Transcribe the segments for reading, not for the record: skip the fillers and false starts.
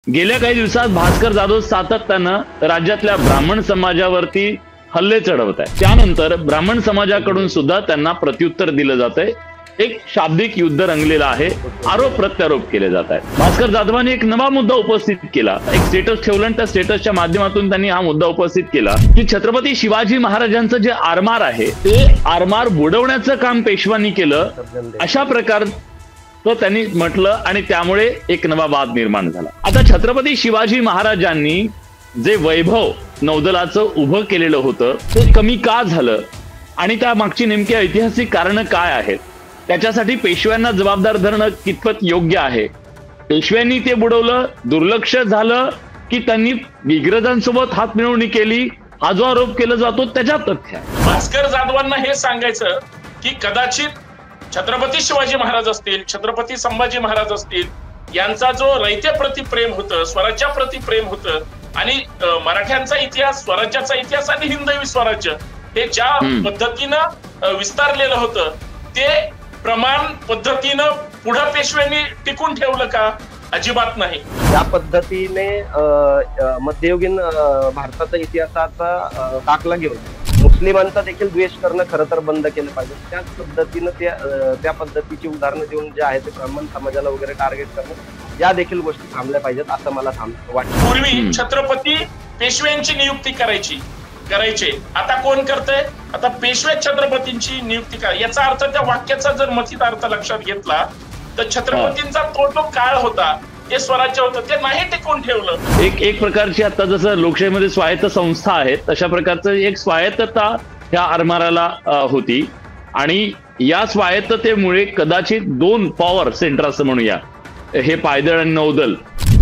गेल्या काही दिवसात भास्कर जाधव सातत्यानं राज्यातल्या ब्राह्मण समाजावरती हल्ले चढवत आहे। त्यानंतर ब्राह्मण समाजाकडून सुद्धा त्यांना प्रत्युत्तर दिलं जातंय। एक शाब्दिक युद्ध रंगलेलं आहे, आरोप प्रत्यारोप केले जात आहेत। भास्कर जाधवांनी एक नवा मुद्दा उपस्थित केला, एक स्टेटस ठेवलं आणि त्या स्टेटसच्या माध्यमातून त्यांनी हा मुद्दा उपस्थित केला की छत्रपती शिवाजी महाराजांचं जे आरमार आहे ते आरमार बुडवण्याचं काम पेशवांनी केलं, अशा प्रकार तो त्यांनी म्हटलं आणि त्यामुळे एक नवा वाद निर्माण झाला। आता छत्रपती शिवाजी महाराजांनी जे वैभव नौदलाचं उभं केलेलं होतं ते कमी का झालं आणि त्या मागची नेमकी ऐतिहासिक कारणं काय आहेत, त्याच्यासाठी पेशव्यांना जबाबदार धरणं कितपत योग्य आहे? पेशव्यांनी ते बुडवलं, दुर्लक्ष झालं की त्यांनी इंग्रजांसोबत हातमिळवणी केली, हा जो आरोप केला जातो त्याच्यात तथ्य आहे। भास्कर जाधवांना हे सांगायचं की कदाचित छत्रपती शिवाजी महाराज असतील, छत्रपती संभाजी महाराज असतील, यांचा जो रयतेप्रती प्रेम होतं, स्वराज्याप्रती प्रेम होतं आणि मराठ्यांचा इतिहास, स्वराज्याचा इतिहास आणि हिंदवी स्वराज्य हे ज्या पद्धतीनं विस्तारलेलं होतं ते प्रमाण पद्धतीनं पुढे पेशव्यांनी टिकून ठेवलं का? अजिबात नाही। या पद्धतीने मध्ययुगीन भारताच्या इतिहासाचा दाखला घेऊन मुस्लिमांचा देखील द्वेष करणं खरं तर बंद केलं पाहिजे। त्याच पद्धतीनं त्या पद्धतीची उदाहरणं देऊन जे आहे ते ब्राह्मण समाजाला वगैरे टार्गेट करणं, या देखील गोष्टी थांबल्या पाहिजेत असं मला वाटतं। पूर्वी छत्रपती पेशव्यांची नियुक्ती करायचे, आता कोण करतंय? आता पेशवे छत्रपतींची नियुक्ती करा। याचा अर्थ त्या वाक्याचा जर मथित अर्थ लक्षात घेतला तर छत्रपतींचा तो काळ होता, ते स्वराज्य होतं, ते नाही टिकून ठेवलं। एक प्रकारची आता जसं लोकशाहीमध्ये स्वायत्त संस्था आहेत तशा प्रकारचं एक स्वायत्तता ह्या आरमाराला होती आणि या स्वायत्ततेमुळे कदाचित दोन पॉवर सेंटर असं म्हणूया, हे पायदळ आणि नौदल,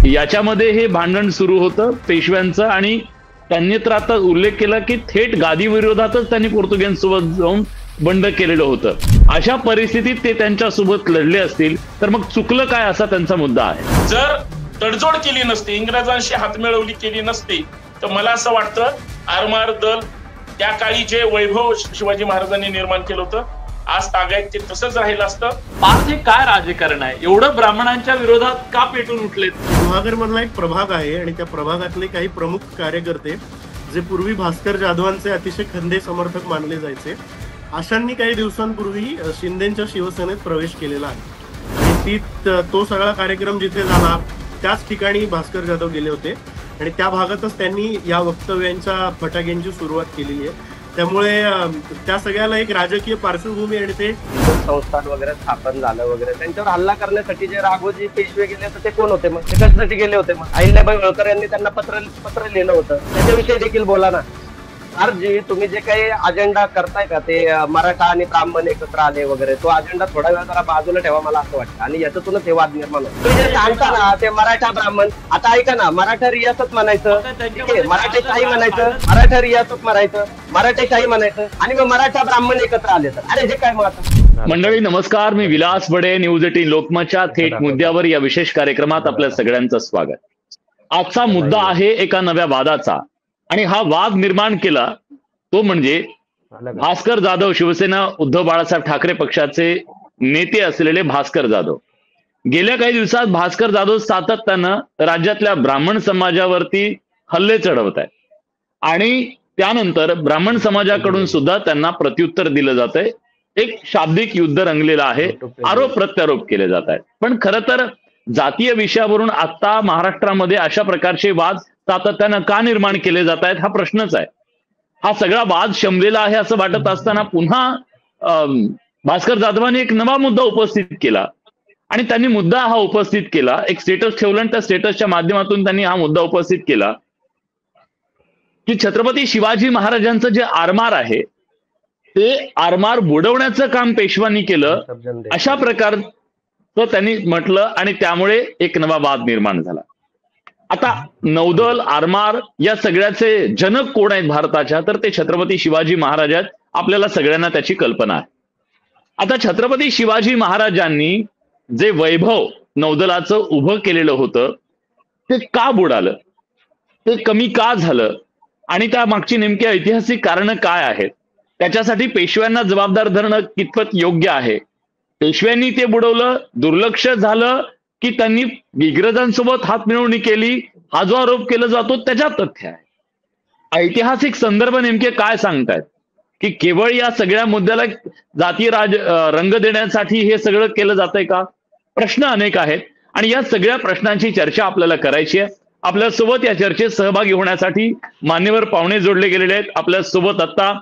याच्यामध्ये हे भांडण सुरू होतं पेशव्यांचं आणि त्यांनी तर आता उल्लेख केला की थेट गादी विरोधातच त्यांनी पोर्तुगीजांसोबत जाऊन बंड केलेलं होतं। अशा परिस्थितीत ते त्यांच्यासोबत लढले असतील तर मग चुकलं काय असा त्यांचा मुद्दा आहे। जर तडजोड केली नसती, इंग्रजांशी हातमिळवणी केली नसती तर मला असं वाटतं आरमार दल त्या काळी जे वैभव शिवाजी महाराजांनी निर्माण केलं होतं आज तागायत ते तसंच राहिलं असतं। आज हे काय राजकारण आहे? एवढं ब्राह्मणांच्या विरोधात का पेटून उठलेत? गुहागर मधला एक प्रभाग आहे आणि त्या प्रभागातले काही प्रमुख कार्यकर्ते जे पूर्वी भास्कर जाधवांचे अतिशय खंदे समर्थक मानले जायचे, अशांनी काही दिवसांपूर्वी शिंदेच्या शिवसेनेत प्रवेश केलेला आहे आणि तो सगळा कार्यक्रम जिथे झाला त्याच ठिकाणी भास्कर जाधव गेले होते आणि त्या भागातच त्यांनी या वक्तव्यांच्या फटाक्यांची सुरुवात केलेली आहे। त्यामुळे त्या सगळ्याला एक राजकीय पार्श्वभूमी आणि ते संस्थान वगैरे स्थापन झालं वगैरे त्यांच्यावर हल्ला करण्यासाठी जे राघोजी पेशवे गेले होते ते कोण होते? मग ते कशासाठी गेले होते? मग अहिल्याबाई होळकर यांनी त्यांना पत्र लिहिलं होतं, त्याच्याविषयी देखील बोला ना। जी तुम्ही जे काही अजेंडा करताय का ते मराठा आणि ब्राह्मण एकत्र आले वगैरे, तो अजेंडा थोडा वेळ जरा बाजूला ठेवा मला असं वाटतं आणि याच्यातूनच हे वाद निर्माण होतो। तुम्ही जे सांगता ना ते मराठा ब्राह्मण, आता ऐका ना, मराठा रियासत म्हणायचं, मराठेशाही म्हणायचं, मराठा रियासत म्हणायचं, मराठेशाही म्हणायचं आणि मग मराठा ब्राह्मण एकत्र आले तर अरे हे काय मग आता? मंडळी नमस्कार, मी विलास बडे, न्यूज 18 लोकमतच्या थेट मुद्द्यावर या विशेष कार्यक्रमात आपल्या सगळ्यांचं स्वागत। आजचा मुद्दा आहे एका नव्या वादाचा आणि हा वाद निर्माण केला तो म्हणजे भास्कर जाधव, शिवसेना उद्धव बाळासाहेब ठाकरे पक्षाचे नेते असलेले भास्कर जाधव। गेल्या काही दिवसात भास्कर जाधव सातत्यानं राज्यातल्या ब्राह्मण समाजावरती हल्ले चढवत आहेत आणि त्यानंतर ब्राह्मण समाजाकडून सुद्धा त्यांना प्रत्युत्तर दिलं जातंय। एक शाब्दिक युद्ध रंगलेलं आहे, आरोप प्रत्यारोप केले जात आहेत। पण खरं तर जातीय विषयावरून आता महाराष्ट्रामध्ये अशा प्रकारचे वाद सातत्यानं का निर्माण केले जात आहेत हा प्रश्नच आहे। हा सगळा वाद शमलेला आहे असं वाटत असताना पुन्हा भास्कर जाधवांनी एक नवा मुद्दा उपस्थित केला आणि त्यांनी मुद्दा हा उपस्थित केला, एक स्टेटस ठेवलं आणि त्या स्टेटसच्या माध्यमातून त्यांनी हा मुद्दा उपस्थित केला की छत्रपती शिवाजी महाराजांचं जे आरमार आहे ते आरमार बुडवण्याचं काम पेशवांनी केलं, अशा प्रकारचं त्यांनी म्हटलं आणि त्यामुळे एक नवा वाद निर्माण झाला। आता नौदल, आरमार या सगळ्याचे जनक कोण आहेत भारताच्या? तर ते छत्रपती शिवाजी महाराज आहेत। आपल्याला सगळ्यांना त्याची कल्पना आहे। आता छत्रपती शिवाजी महाराजांनी जे वैभव नौदलाचं उभं केलेलं होतं ते का बुडालं, ते कमी का झालं आणि त्या मागची नेमकी ऐतिहासिक कारणं काय आहेत, त्याच्यासाठी पेशव्यांना जबाबदार धरणं कितपत योग्य आहे? पेशव्यांनी ते बुडवलं, दुर्लक्ष झालं की त्यांनी इंग्रजांसोबत हातमिळवणी केली, हा जो आरोप केला जातो त्याच्यात तथ्य आहे. ऐतिहासिक संदर्भ नेमके काय सांगतायत की केवळ या सगळ्या मुद्द्याला जाती रंग देण्यासाठी हे सगळं केलं जातंय का? प्रश्न अनेक आहेत आणि या सगळ्या प्रश्नांची चर्चा आपल्याला करायची आहे. आपल्यासोबत या चर्चेत सहभागी होण्यासाठी मान्यवर पाहुणे जोडले गेलेले आहेत. आपल्यासोबत आता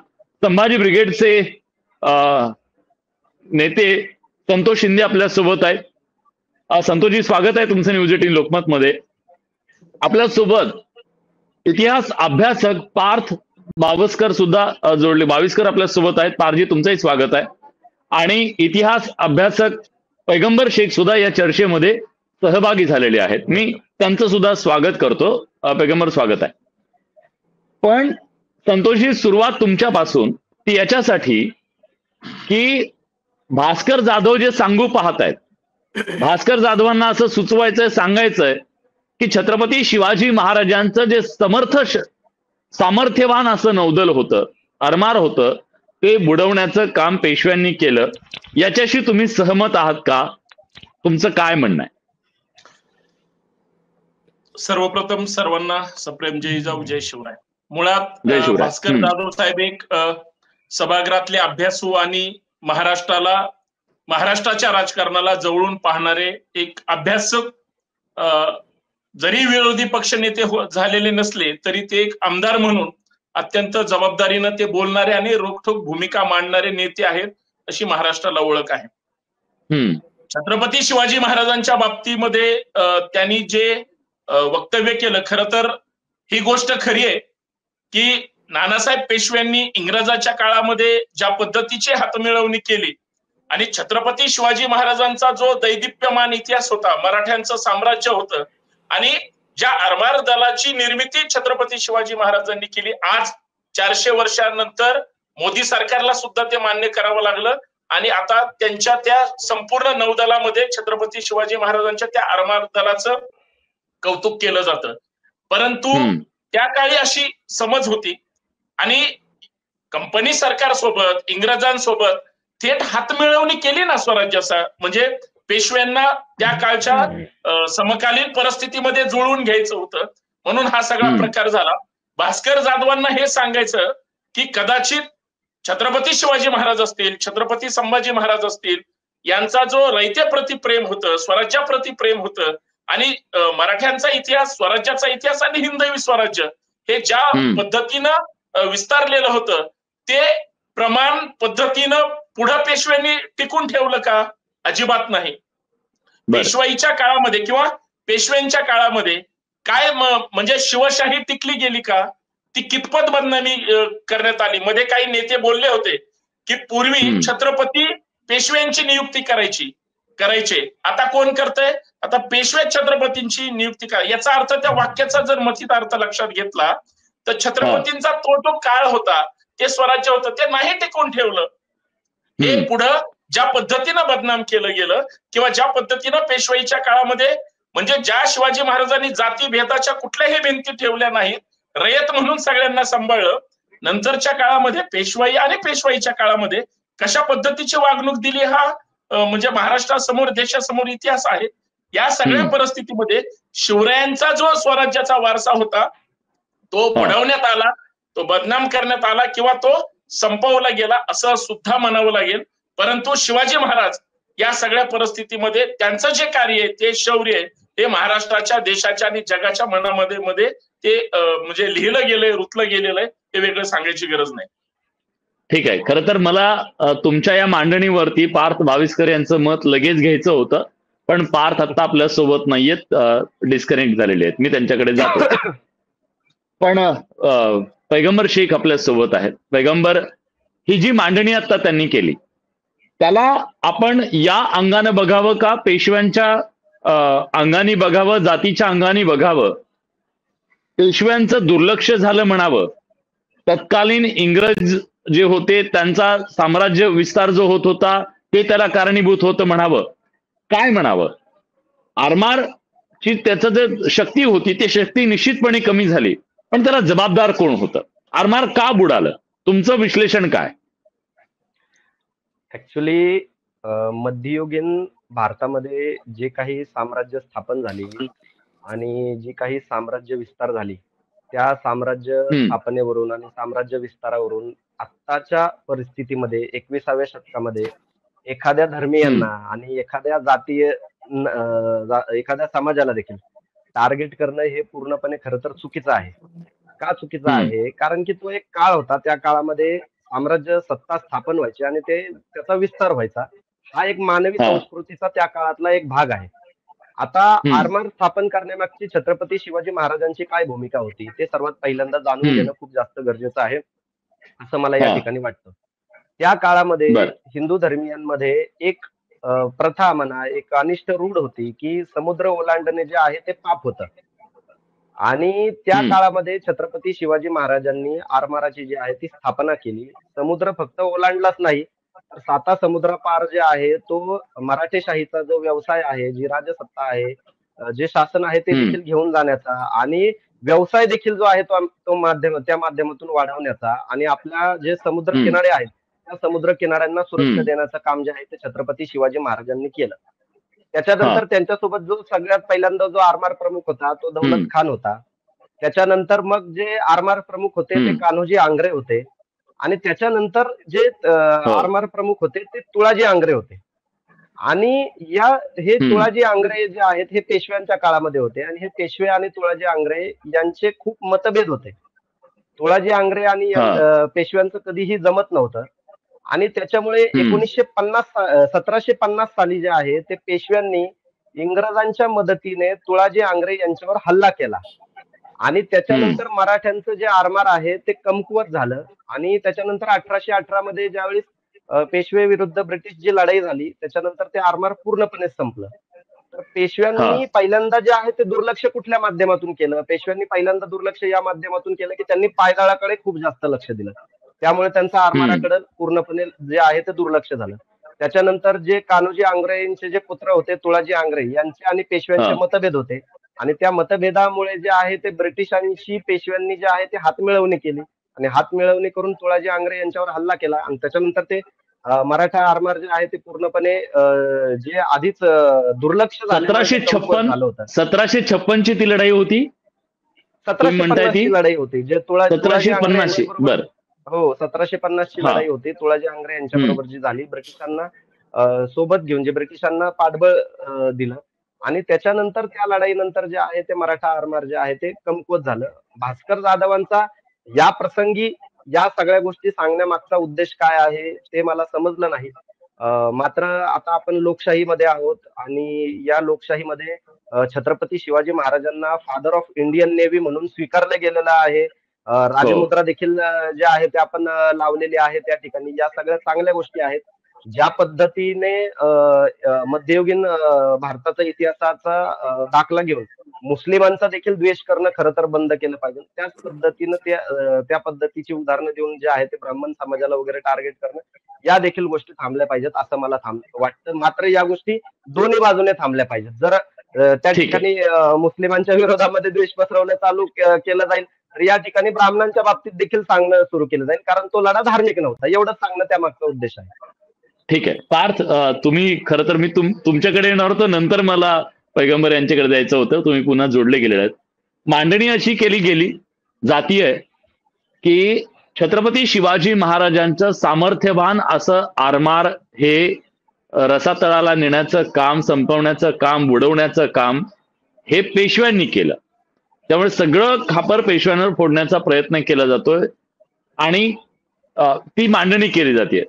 संभाजी ब्रिगेडचे नेते संतोष शिंदे आपल्यासोबत आहेत. संतोषजी, स्वागत आहे तुमचं न्यूज 18 लोकमत मध्ये. आपल्यासोबत इतिहास अभ्यासक पार्थ बावस्कर सुद्धा जोडले. बाविस्कर आपल्यासोबत आहेत. पारजी, तुमचंही स्वागत आहे. आणि इतिहास अभ्यासक पैगंबर शेख सुद्धा या चर्चेमध्ये सहभागी झालेले आहेत. मी त्यांचं सुद्धा स्वागत करतो. पैगंबर, स्वागत आहे. पण संतोषजी, सुरुवात तुमच्यापासून ती याच्यासाठी की भास्कर जाधव जे सांगू पाहत आहेत, भास्कर जाधवांना असं सुचवायचंय, सांगायचंय की छत्रपती शिवाजी महाराजांचं जे सामर्थ्यवान असं नौदल होतं, आरमार होतं, ते बुडवण्याचं काम पेशव्यांनी केलं. याच्याशी तुम्ही सहमत आहात का? तुमचं काय म्हणणं आहे? सर्वप्रथम सर्वांना सप्रेम जय जाऊ, जय शिवराय. मुळात जय शिवराय. भास्कर जाधव साहेब एक सभागृहातले अभ्यासू आणि महाराष्ट्राच्या राजकारणाला जवळून पाहणारे एक अभ्यासक, जरी विरोधी पक्षनेते झालेले नसले तरी ते एक आमदार म्हणून अत्यंत जबाबदारीनं ते बोलणारे आणि रोखठोक भूमिका मांडणारे नेते आहेत, अशी महाराष्ट्राला ओळख आहे. छत्रपती शिवाजी महाराजांच्या बाबतीमध्ये त्यांनी जे वक्तव्य केलं, खरं तर ही गोष्ट खरी आहे की नानासाहेब पेशव्यांनी इंग्रजाच्या काळामध्ये ज्या पद्धतीची हातमिळवणी केली आणि छत्रपती शिवाजी महाराजांचा जो दैदिप्यमान इतिहास होता, मराठ्यांचं साम्राज्य होतं आणि ज्या आरमार दलाची निर्मिती छत्रपती शिवाजी महाराजांनी केली, आज 400 वर्षांनंतर मोदी सरकारला सुद्धा ते मान्य करावं लागलं आणि आता त्यांच्या त्या संपूर्ण नौदलामध्ये छत्रपती शिवाजी महाराजांच्या त्या आरमार दलाचं कौतुक केलं जातं. परंतु त्या काळी अशी समज होती आणि कंपनी सरकारसोबत, इंग्रजांसोबत थेट हातमिळवणी केली ना स्वराज्याचा, म्हणजे पेशव्यांना त्या काळच्या समकालीन परिस्थितीमध्ये जुळवून घ्यायचं होतं, म्हणून हा सगळा प्रकार झाला. भास्कर जाधवांना हे सांगायचं की कदाचित छत्रपती शिवाजी महाराज असतील, छत्रपती संभाजी महाराज असतील, यांचा जो रयतेप्रती प्रेम होतं, स्वराज्याप्रती प्रेम होतं आणि मराठ्यांचा इतिहास, स्वराज्याचा इतिहास आणि हिंदवी स्वराज्य हे ज्या पद्धतीनं विस्तारलेलं होतं, ते प्रमाण पद्धतीनं पुढं पेशव्यांनी टिकून ठेवलं का? अजिबात नाही. पेशवाईच्या काळामध्ये किंवा पेशव्यांच्या काळामध्ये काय म्हणजे शिवशाही टिकली गेली का? ती कितपत बदनामी करण्यात आली. मध्ये काही नेते बोलले होते की पूर्वी छत्रपती पेशव्यांची नियुक्ती करायचे, आता कोण करतंय? आता पेशवे छत्रपतींची नियुक्ती करा. याचा अर्थ, त्या वाक्याचा जर मथित अर्थ लक्षात घेतला तर छत्रपतींचा तो काळ होता, ते स्वराज्य होतं, ते नाही टिकून ठेवलं. हे पुढं ज्या पद्धतीनं बदनाम केलं गेलं किंवा ज्या पद्धतीनं पेशवाईच्या काळामध्ये, म्हणजे ज्या शिवाजी महाराजांनी जाती भेदाच्या कुठल्याही भिंती ठेवल्या नाहीत, रयत म्हणून सगळ्यांना सांभाळलं, नंतरच्या काळामध्ये पेशवाई आणि पेशवाईच्या काळामध्ये कशा पद्धतीची वागणूक दिली, हा म्हणजे महाराष्ट्रासमोर, देशासमोर इतिहास आहे. या सगळ्या परिस्थितीमध्ये शिवरायांचा जो स्वराज्याचा वारसा होता तो बुडवण्यात आला, तो बदनाम करण्यात आला किंवा तो संपवला गेला असं सुद्धा म्हणावं लागेल. परंतु शिवाजी महाराज या सगळ्या परिस्थितीमध्ये त्यांचं जे कार्य आहे, ते शौर्य आहे, ते महाराष्ट्राच्या, देशाच्या आणि जगाच्या मनामध्ये ते म्हणजे लिहिलं गेलंय, रुतलं गेलेलं आहे. ते वेगळं सांगायची गरज नाही. ठीक आहे. खरं तर मला तुमच्या या मांडणीवरती पार्थ बाविस्कर यांचं मत लगेच घ्यायचं होतं, पण पार्थ आता आपल्या सोबत नाहीयेत, डिस्कनेक्ट झालेले आहेत. मी त्यांच्याकडे जातो. पण पैगंबर शेख आपल्या सोबत आहेत. पैगंबर, ही जी मांडणी आता त्यांनी केली, त्याला आपण या अंगानं बघावं का पेशव्यांच्या अंगाने बघावं, जातीच्या अंगाने बघावं? पेशव्यांचं दुर्लक्ष झालं म्हणावं, तत्कालीन इंग्रज जे होते त्यांचा साम्राज्य विस्तार जो होत होता ते त्याला कारणीभूत होतं म्हणावं, काय म्हणावं? आरमारची त्याचं जे शक्ती होती, ती शक्ती निश्चितपणे कमी झाली, पण त्याला जबाबदार कोण होतं? आरमार का बुडालं? तुमचं विश्लेषण काय? ऍक्च्युली मध्ययुगीन भारतामध्ये जे काही साम्राज्य स्थापन झाली आणि जी काही साम्राज्य विस्तार झाली, त्या साम्राज्य स्थापनेवरून आणि साम्राज्य विस्तारावरून आत्ताच्या परिस्थितीमध्ये 21व्या शतकामध्ये एखाद्या धर्मीयांना आणि एखाद्या जातीय एखाद्या समाजाला देखील टार्गेट करणं हे पूर्णपणे खरं तर चुकीचं आहे. का चुकीचं आहे? कारण की तो एक काळ होता, त्या काळामध्ये साम्राज्य सत्ता स्थापन व्हायची आणि त्याचा विस्तार व्हायचा. हा एक मानवी संस्कृतीचा त्या काळातला एक भाग आहे. आता आरमार स्थापन करण्यामागची छत्रपती शिवाजी महाराजांची काय भूमिका होती ते सर्वात पहिल्यांदा जाणून घेणं खूप जास्त गरजेचं आहे, असं मला या ठिकाणी वाटतं. त्या काळामध्ये हिंदू धर्मियांमध्ये एक प्रथा म्हणा, एक अनिष्ट रूढ होती की समुद्र ओलांडणे जे आहे ते पाप होतं. आणि त्या काळामध्ये छत्रपती शिवाजी महाराजांनी आरमाराची जी आहे ती स्थापना केली. समुद्र फक्त ओलांडलाच नाही, तर 7 समुद्रापार जे आहे तो मराठेशाहीचा जो व्यवसाय आहे, जी राजसत्ता आहे, जे शासन आहे ते देखील घेऊन जाण्याचा आणि व्यवसाय देखील जो आहे तो त्या माध्यमातून वाढवण्याचा आणि आपल्या जे समुद्र किनारे आहेत त्या समुद्र किनाऱ्यांना सुरक्षा देण्याचं काम जे आहे ते छत्रपती शिवाजी महाराजांनी केलं. त्याच्यानंतर त्यांच्यासोबत जो सगळ्यात पहिल्यांदा जो आरमार प्रमुख होता तो दौलत खान होता. त्याच्यानंतर मग जे आरमार प्रमुख होते ते कान्होजी आंग्रे होते आणि त्याच्यानंतर जे आरमार प्रमुख होते ते तुळाजी आंग्रे होते. आणि हे तुळाजी आंग्रे जे आहेत हे पेशव्यांच्या काळामध्ये होते आणि हे पेशवे आणि तुळाजी आंग्रे यांचे खूप मतभेद होते. तुळाजी आंग्रे आणि पेशव्यांचं कधीही जमत नव्हतं आणि त्याच्यामुळे 1750 साली जे आहे ते पेशव्यांनी इंग्रजांच्या मदतीने तुळाजी आंग्रे यांच्यावर हल्ला केला आणि त्याच्यानंतर मराठ्यांचं जे आरमार आहे ते कमकुवत झालं आणि त्याच्यानंतर 1818 मध्ये ज्यावेळी पेशवे विरुद्ध ब्रिटिश जी लढाई झाली त्याच्यानंतर ते आरमार पूर्णपणे संपलं. तर पेशव्यांनी पहिल्यांदा जे आहे ते दुर्लक्ष कुठल्या माध्यमातून केलं? पेशव्यांनी पहिल्यांदा दुर्लक्ष या माध्यमातून केलं की त्यांनी पायदळाकडे खूप जास्त लक्ष दिलं. त्यामुळे त्यांचं आरमाराकडे पूर्णपणे जे आहे ते दुर्लक्ष झालं. त्याच्यानंतर जे कान्होजी आंग्रे यांचे जे पुत्र होते तुळाजी आंग्रे यांचे आणि पेशव्यांचे मतभेद होते आणि त्या मतभेदामुळे जे आहे ते ब्रिटिशांशी पेशव्यांनी जे आहे ते हातमिळवणी केली आणि हातमिळवणी करून तुळाजी आंग्रे यांच्यावर हल्ला केला आणि त्याच्यानंतर ते मराठा आरमार जे आहे ते पूर्णपणे जे आधीच दुर्लक्ष झालं. 1756 ची ती लढाई होती. 1750 ची लढाई होती जे 1750 बर हो 1750 ची लढाई होती तुळाजी आंग्रे यांच्या बरोबर जी झाली. ब्रिटिशांना सोबत घेऊन जे ब्रिटिशांना पाठबळ दिलं आणि त्याच्यानंतर त्या लढाईनंतर जे आहे ते मराठा आरमार जे आहे ते कमकुवत झालं. भास्कर जाधवांचा या प्रसंगी या सगळ्या गोष्टी सांगण्यामागचा उद्देश काय आहे ते मला समजलं नाही. मात्र आता आपण लोकशाहीमध्ये आहोत आणि या लोकशाहीमध्ये छत्रपती शिवाजी महाराजांना फादर ऑफ इंडियन नेव्ही म्हणून स्वीकारलं गेलेलं आहे. राजमुद्रा देखील जे आहे ते आपण लावलेली आहे त्या ठिकाणी. या सगळ्या चांगल्या गोष्टी आहेत. ज्या पद्धतीने मध्ययुगीन भारताचा इतिहासाचा दाखला घेऊन मुस्लिमांचा देखील द्वेष करणं खरं तर बंद केलं पाहिजे. त्याच पद्धतीनं त्या पद्धतीची उदाहरणं देऊन जे आहे ते ब्राह्मण समाजाला वगैरे टार्गेट करणं या देखील गोष्टी थांबल्या पाहिजेत असं मला वाटतं. मात्र या गोष्टी दोन्ही बाजूने थांबल्या पाहिजेत. जर त्या ठिकाणी मुस्लिमांच्या विरोधामध्ये द्वेष पसरवणं चालू केलं जाईल तर या ठिकाणी ब्राह्मणांच्या बाबतीत देखील सांगणं सुरू केलं जाईल कारण तो लढा धार्मिक नव्हता. एवढंच सांगणं त्यामागचा उद्देश आहे. ठीक आहे पार्थ, तुम्ही खरं तर मी तुमच्याकडे येणार होतो, नंतर मला पैगंबर यांच्याकडे जायचं होतं. तुम्ही पुन्हा जोडले गेलेले आहेत. मांडणी अशी केली गेली जातीय की छत्रपती शिवाजी महाराजांचं सामर्थ्यवान असं आरमार हे रसातळाला नेण्याचं काम, संपवण्याचं काम, बुडवण्याचं काम हे पेशव्यांनी केलं. त्यामुळे सगळं खापर पेशव्यांवर फोडण्याचा प्रयत्न केला जातोय आणि ती मांडणी केली जाते.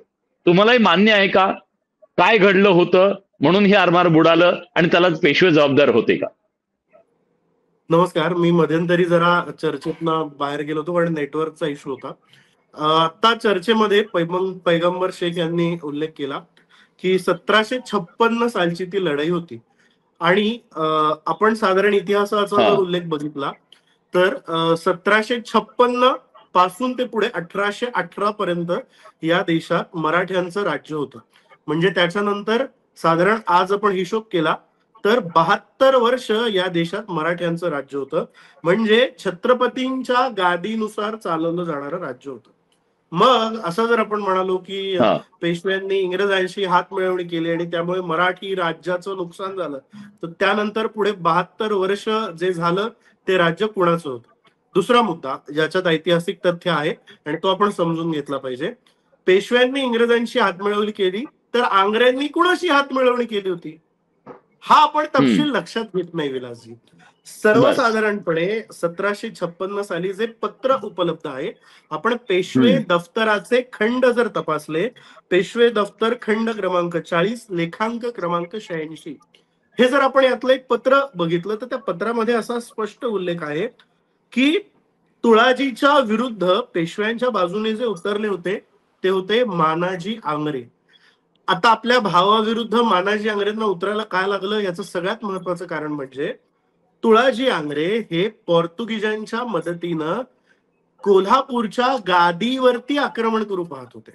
तुम्हालाही मान्य आहे का? काय घडलं होतं म्हणून हे आरमार बुडालं आणि त्याला पेशवे जबाबदार होते का? नमस्कार, मी मध्यंतरी जरा चर्चेतनं बाहेर गेलो होतो कारण नेटवर्कचा इश्यू होता. आता चर्चेमध्ये पैगंबर शेख यांनी उल्लेख केला की 1756 सालची ती लढाई होती आणि आपण साधारण इतिहासाचा जर उल्लेख बघितला तर 1756 पासून ते पुढे 1818 पर्यंत या देशात मराठ्यांचं राज्य होतं. म्हणजे त्याच्यानंतर साधारण आज आपण हिशोब केला तर 72 वर्ष या देशात मराठ्यांचं राज्य होतं. म्हणजे छत्रपतींच्या गादीनुसार चालवलं जाणारं राज्य होतं. मग असं जर आपण म्हणालो की हा. पेशव्यांनी इंग्रजांशी हात मिळवणी केली आणि त्यामुळे मराठी राज्याचं नुकसान झालं, तर त्यानंतर पुढे 72 वर्ष जे झालं ते राज्य कुणाचं होतं. दुसरा मुद्दा ज्याच्यात ऐतिहासिक तथ्य आहे आणि तो आपण समजून घेतला पाहिजे. पेशव्यांनी इंग्रजांशी हातमिळवणी केली तर आंग्र्यांनी कुणाशी हातमिळवणी केली होती हा आपण तपशील लक्षात घेत नाही विलासजी. सर्वसाधारणपणे 1756 साली जे पत्र उपलब्ध आहे, आपण पेशवे दफ्तराचे खंड जर तपासले, पेशवे दफ्तर खंड क्रमांक 40 लेखांक क्रमांक 86, हे जर आपण यातलं एक पत्र बघितलं तर त्या पत्रामध्ये असा स्पष्ट उल्लेख आहे की तुळाजीच्या विरुद्ध पेशव्यांच्या बाजूने जे उतरले होते ते होते मानाजी आंग्रे. आता आपल्या भावाविरुद्ध मानाजी आंग्रेंना उतरायला काय लागलं याचं सगळ्यात महत्वाचं कारण म्हणजे तुळाजी आंग्रे हे पोर्तुगीजांच्या मदतीनं कोल्हापूरच्या गादीवरती आक्रमण करू पाहत होते.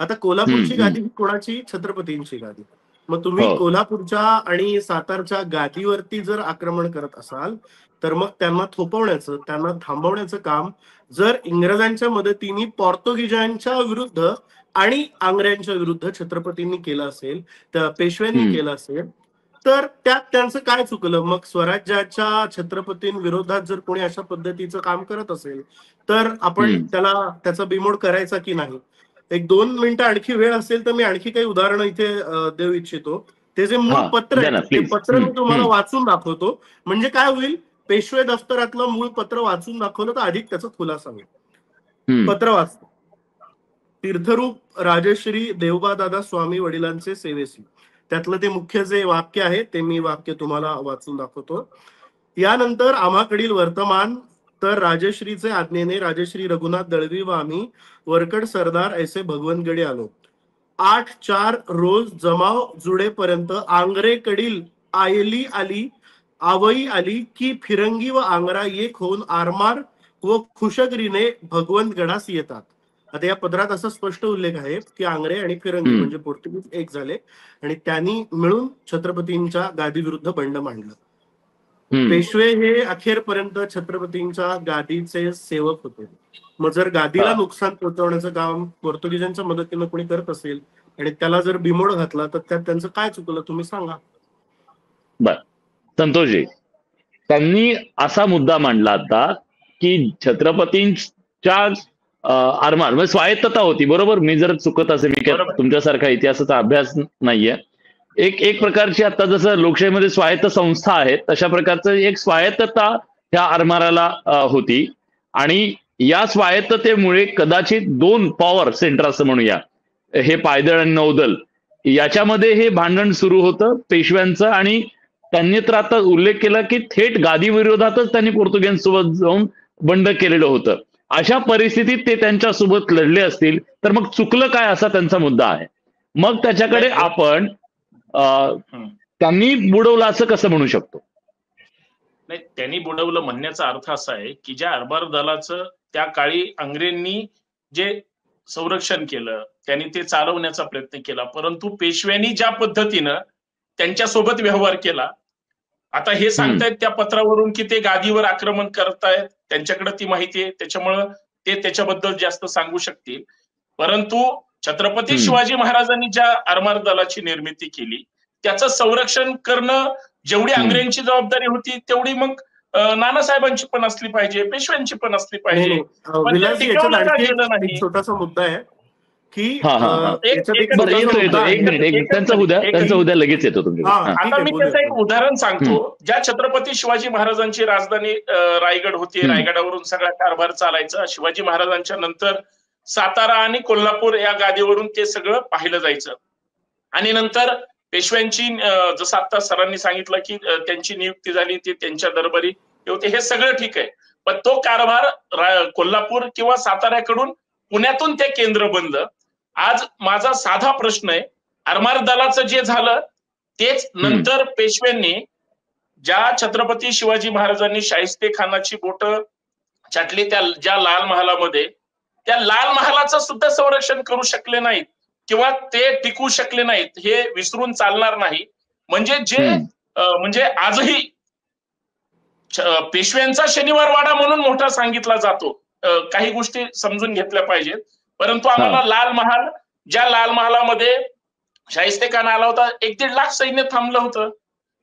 आता कोल्हापूरची गादी ही कोणाची? छत्रपतींची गादी. मग तुम्ही कोल्हापूरच्या आणि सातारच्या गादीवरती जर आक्रमण करत असाल तर मग त्यांना थोपवण्याचं, त्यांना थांबवण्याचं काम जर इंग्रजांच्या मदतीने पोर्तुगीजांच्या विरुद्ध आणि आंग्र्यांच्या विरुद्ध छत्रपतींनी केलं असेल, तर पेशव्यांनी केलं असेल, तर त्यात त्यांचं काय चुकलं? मग स्वराज्याच्या छत्रपतींविरोधात जर कोणी अशा पद्धतीचं काम करत असेल तर आपण त्याला त्याचा बिमोड करायचा की नाही? एक 2 मिनिटं आणखी वेळ असेल तर मी आणखी काही उदाहरणं इथे देऊ इच्छितो. ते जे मूळ पत्र आहे ते पत्र मी तुम्हाला वाचून दाखवतो, म्हणजे काय होईल, पेशवे दफ्तरातलं मूळ पत्र वाचून दाखवलं तर अधिक त्याचा खुलासा होईल. पत्र वाचतो. तीर्थरूप राजश्री देवबादादा स्वामी वडिलांचे सेवेसी, त्यातलं ते मुख्य जे वाक्य आहे ते मी वाक्य तुम्हाला वाचून दाखवतो. यानंतर आम्हाकडील वर्तमान तर राजश्रीचे आज्ञेने राजश्री रघुनाथ दळवी व आम्ही वरकड सरदार ऐसे भगवंतगडी आलो. 8/4 रोज जमाव जुडेपर्यंत आंग्रेकडील आयली आली आवई आली की फिरंगी व आंग्रा एक होऊन आरमार व खुशगरीने भगवंतगडास येतात. आता या पत्रात असा स्पष्ट उल्लेख आहे की आंग्रे आणि फिरंगी म्हणजे पोर्तुगीज एक झाले आणि त्यांनी मिळून छत्रपतींच्या गादी विरुद्ध बंड मांडलं. पेशवे हे अखेरपर्यंत छत्रपतींच्या गादीचे सेवक होते. मग जर गादीला नुकसान पोहोचवण्याचं काम पोर्तुगीजांच्या मदतीनं कोणी करत असेल आणि त्याला जर बिमोड घातला तर त्यात त्यांचं काय चुकलं तुम्ही सांगा. बर संतोषजी, त्यांनी असा मुद्दा मांडला आता की छत्रपतींच्या आरमार म्हणजे स्वायत्तता होती, बरोबर? मी जर चुकत असेल, मी तुमच्यासारखा इतिहासाचा अभ्यास नाहीये. एक प्रकारची आता जसं लोकशाहीमध्ये स्वायत्त संस्था आहेत तशा प्रकारचं एक स्वायत्तता ह्या आरमाराला होती आणि या स्वायत्ततेमुळे कदाचित 2 पॉवर सेंटर असं म्हणूया, हे पायदळ आणि नौदल, याच्यामध्ये हे भांडण सुरू होतं पेशव्यांचं. आणि त्यांनी तर आता उल्लेख केला की थेट गादी विरोधातच त्यांनी पोर्तुगीजांसोबत जाऊन बंड केलेलं होतं. अशा परिस्थितीत ते त्यांच्यासोबत लढले असतील तर मग चुकलं काय असा त्यांचा मुद्दा आहे. मग त्याच्याकडे आपण त्यांनी बुडवलं असं कसं म्हणू शकतो? नाही, त्यांनी बुडवलं म्हणण्याचा अर्थ असा आहे की ज्या आरमार दलाचं त्या काळी आंग्रेंनी जे संरक्षण केलं त्यांनी ते चालवण्याचा प्रयत्न केला, परंतु पेशव्यांनी ज्या पद्धतीनं त्यांच्यासोबत व्यवहार केला, आता हे सांगतायत त्या पत्रावरून की ते गादीवर आक्रमण करतायत, त्यांच्याकडे ती माहिती आहे, त्याच्यामुळं ते त्याच्याबद्दल जास्त सांगू शकतील. परंतु छत्रपती शिवाजी महाराजांनी ज्या आरमार दलाची निर्मिती केली त्याचं संरक्षण करणं जेवढी आंग्रेंची जबाबदारी होती तेवढी मग नानासाहेबांची पण असली पाहिजे, पेशव्यांची पण असली पाहिजे. छोटासा मुद्दा आहे की त्यांचा उद्या लगेच येतो तुम्ही. आता मी त्याचं एक उदाहरण सांगतो. ज्या छत्रपती शिवाजी महाराजांची राजधानी रायगड होती, रायगडावरून सगळा कारभार चालायचा. शिवाजी महाराजांच्या नंतर सातारा आणि कोल्हापूर या गादीवरून ते सगळं पाहिलं जायचं आणि नंतर पेशव्यांची जसं आता सरांनी सांगितलं की त्यांची नियुक्ती झाली, ते त्यांच्या दरबारी होते, हे सगळं ठीक आहे. पण तो कारभार कोल्हापूर किंवा साताऱ्याकडून पुण्यातून ते केंद्र बनलं. आज माझा साधा प्रश्न आहे, आरमार दलाचं जे झालं तेच नंतर पेशव्यांनी ज्या छत्रपती शिवाजी महाराजांनी शाहिस्ते खानाची बोटं छाटली त्या ज्या लाल महालामध्ये, त्या लाल महालाचं सुद्धा संरक्षण करू शकले नाहीत किंवा ते टिकू शकले नाहीत, हे विसरून चालणार नाही. म्हणजे आजही पेशव्यांचा शनिवार वाडा म्हणून मोठा सांगितला जातो. काही गोष्टी समजून घेतल्या पाहिजेत. परंतु आम्हाला लाल महाल, ज्या लाल महालामध्ये शाहिस्ते खान आला होता, 1-1.5 लाख सैन्य थांबलं होतं,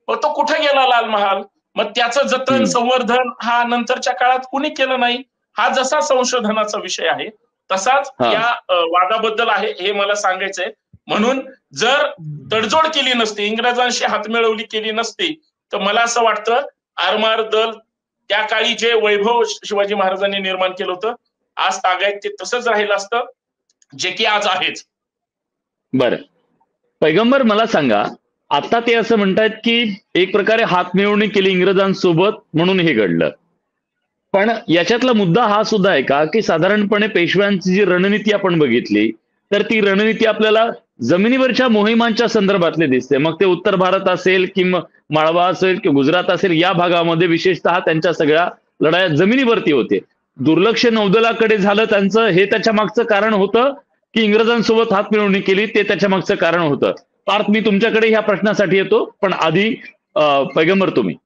मग तो कुठे गेला लाल महाल? मग त्याचं जतन संवर्धन हा नंतरच्या काळात कुणी केलं नाही. हा जसा संशोधनाचा विषय आहे तसाच या वादाबद्दल आहे, हे मला सांगायचंय. म्हणून जर तडजोड केली नसती, इंग्रजांशी हातमिळवणी केली नसती, तर मला असं वाटतं आरमार दल त्या काळी जे वैभव शिवाजी महाराजांनी निर्माण केलं होतं, आज तागायत ते तसंच राहिलं असतं जे की आज आहेच. बरं पैगंबर, मला सांगा, आता ते असं म्हणतात की एक प्रकारे हातमिळवणी केली इंग्रजांसोबत म्हणून हे घडलं, पण याच्यातला मुद्दा हा सुद्धा आहे का की साधारणपणे पेशव्यांची जी रणनीती आपण बघितली तर ती रणनीती आपल्याला जमिनीवरच्या मोहिमांच्या संदर्भातली दिसते. मग ते उत्तर भारत असेल किंवा माळवा असेल किंवा गुजरात असेल, या भागामध्ये विशेषतः त्यांच्या सगळ्या लढाया जमिनीवरती होते. दुर्लक्ष नौदलाकडे झालं त्यांचं, हे त्याच्या मागचं कारण होतं की इंग्रजांसोबत हातमिळवणी केली ते त्याच्या मागचं कारण होतं. पार्थ, मी तुमच्याकडे ह्या प्रश्नासाठी येतो, पण आधी पैगंबर तुम्ही.